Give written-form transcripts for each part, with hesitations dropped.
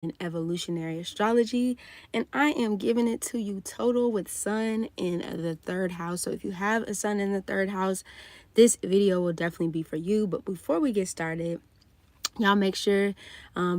in Evolutionary Astrology, and I am giving it to you total with Sun in the third house. So if you have a Sun in the third house, this video will definitely be for you. But before we get started, y'all make sure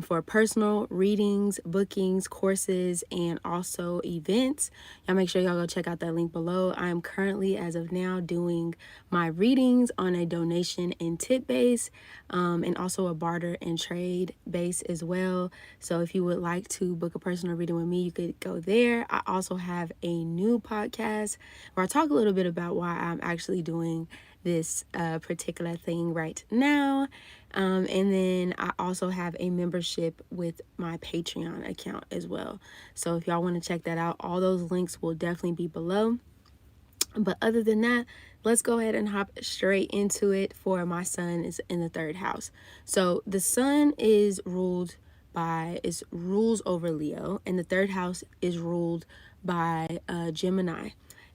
for personal readings, bookings, courses, and also events, y'all make sure y'all go check out that link below. I am currently, as of now, doing my readings on a donation and tip base, and also a barter and trade base as well. So if you would like to book a personal reading with me, you could go there. I also have a new podcast where I talk a little bit about why I'm actually doing this particular thing right now. And then I also have a membership with my Patreon account as well. So if y'all want to check that out, all those links will definitely be below. But other than that, let's go ahead and hop straight into it. For my Sun is in the third house. So the Sun is rules over Leo, and the third house is ruled by Gemini.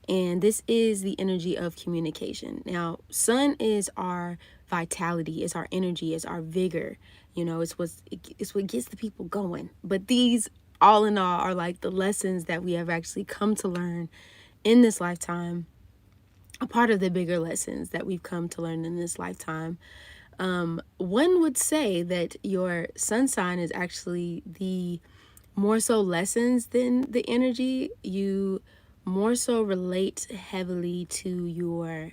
And this is the energy of communication. Now, Sun is our vitality, it's our energy, it's our vigor. It's what gets the people going. But these, all in all, are like the lessons that we have actually come to learn in this lifetime, a part of the bigger lessons that we've come to learn in this lifetime. One would say that your sun sign is actually the more so lessons than the energy. You more so relate heavily to your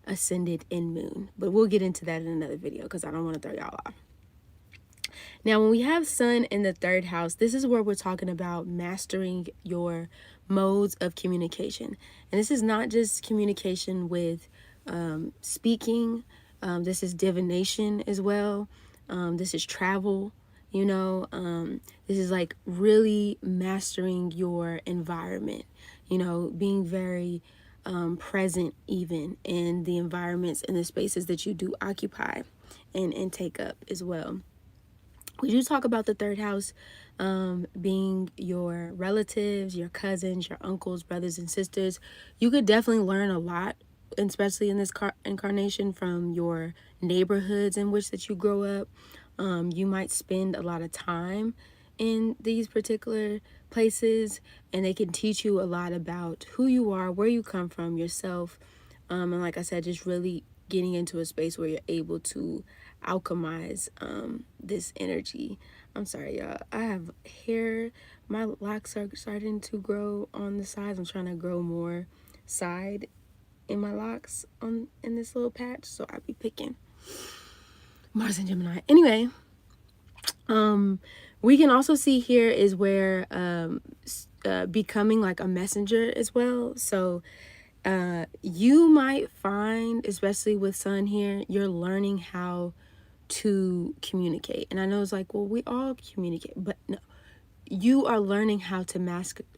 ascended in moon. But we'll get into that in another video because I don't want to throw y'all off. Now, when we have Sun in the third house, this is where we're talking about mastering your modes of communication. And this is not just communication with speaking, this is divination as well. This is travel, this is like really mastering your environment, being very present even in the environments and the spaces that you do occupy and take up as well. We do talk about the third house being your relatives, your cousins, your uncles, brothers, and sisters. You could definitely learn a lot, especially in this incarnation, from your neighborhoods in which that you grow up. You might spend a lot of time in these particular places, and they can teach you a lot about who you are, where you come from, yourself. And like I said, just really getting into a space where you're able to alchemize this energy. I'm sorry, y'all. I have hair. My locks are starting to grow on the sides. I'm trying to grow more side in my locks in this little patch, so I'll be picking Mars and Gemini. Anyway, we can also see here is where becoming like a messenger as well. So you might find, especially with Sun here, you're learning how to communicate. And I know it's like, well, we all communicate, but no, you are learning how to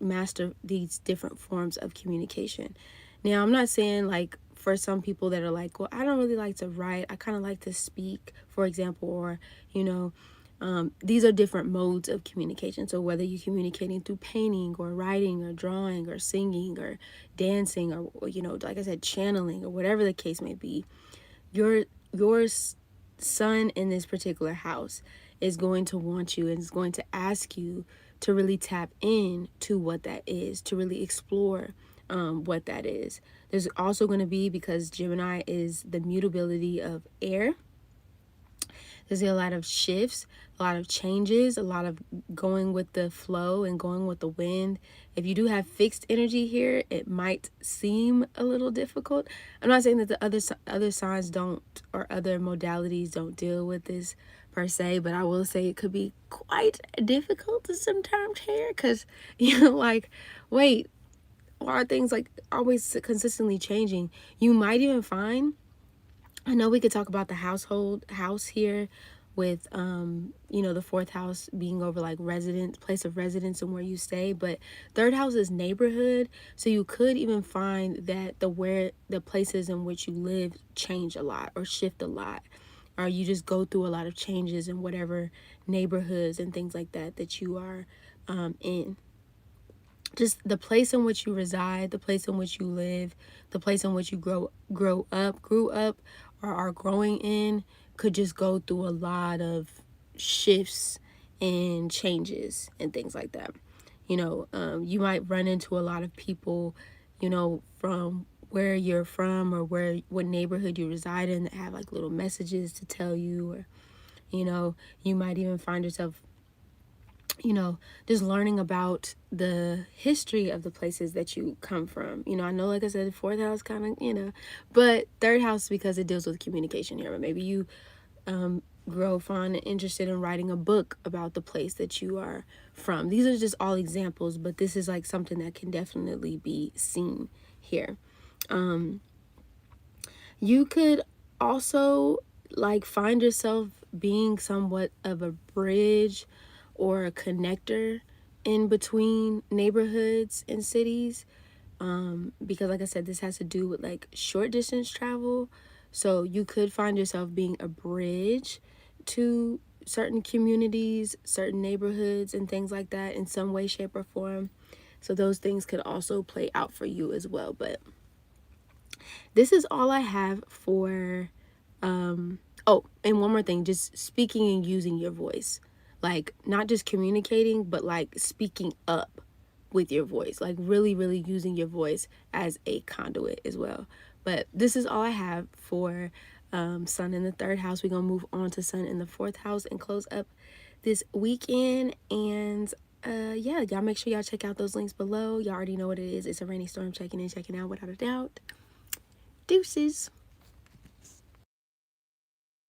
master these different forms of communication. Now, I'm not saying like for some people that are like, well, I don't really like to write, I kind of like to speak, for example, or these are different modes of communication. So whether you're communicating through painting or writing or drawing or singing or dancing or like I said, channeling or whatever the case may be, your Sun in this particular house is going to want you and is going to ask you to really tap in to what that is, to really explore what that is. There's also going to be, because Gemini is the mutability of air, there's a lot of shifts, a lot of changes, a lot of going with the flow and going with the wind. If you do have fixed energy here, it might seem a little difficult. I'm not saying that the other signs don't, or other modalities don't deal with this per se, but I will say it could be quite difficult to sometimes here, because like, wait, why are things like always consistently changing? You might even find, I know we could talk about the house here with the fourth house being over like place of residence and where you stay, but third house is neighborhood. So you could even find that the places in which you live change a lot or shift a lot, or you just go through a lot of changes in whatever neighborhoods and things like that you are in. Just the place in which you reside, the place in which you live, the place in which you grew up, or are growing in, could just go through a lot of shifts and changes and things like that. You might run into a lot of people, from where you're from or what neighborhood you reside in, that have like little messages to tell you, or you might even find yourself just learning about the history of the places that you come from. I know, like I said, the fourth house kind of, but third house because it deals with communication here. But maybe you grow fond and interested in writing a book about the place that you are from. These are just all examples, but this is like something that can definitely be seen here. You could also like find yourself being somewhat of a bridge or a connector in between neighborhoods and cities, because like I said, this has to do with like short distance travel. So you could find yourself being a bridge to certain communities, certain neighborhoods, and things like that in some way, shape, or form. So those things could also play out for you as well. But this is all I have for oh, and one more thing, just speaking and using your voice. Like not just communicating, but like speaking up with your voice. Like really, really using your voice as a conduit as well. But this is all I have for Sun in the third house. We're gonna move on to Sun in the fourth house and close up this weekend. And yeah, y'all make sure y'all check out those links below. Y'all already know what it is. It's a rainy storm checking in, checking out without a doubt. Deuces.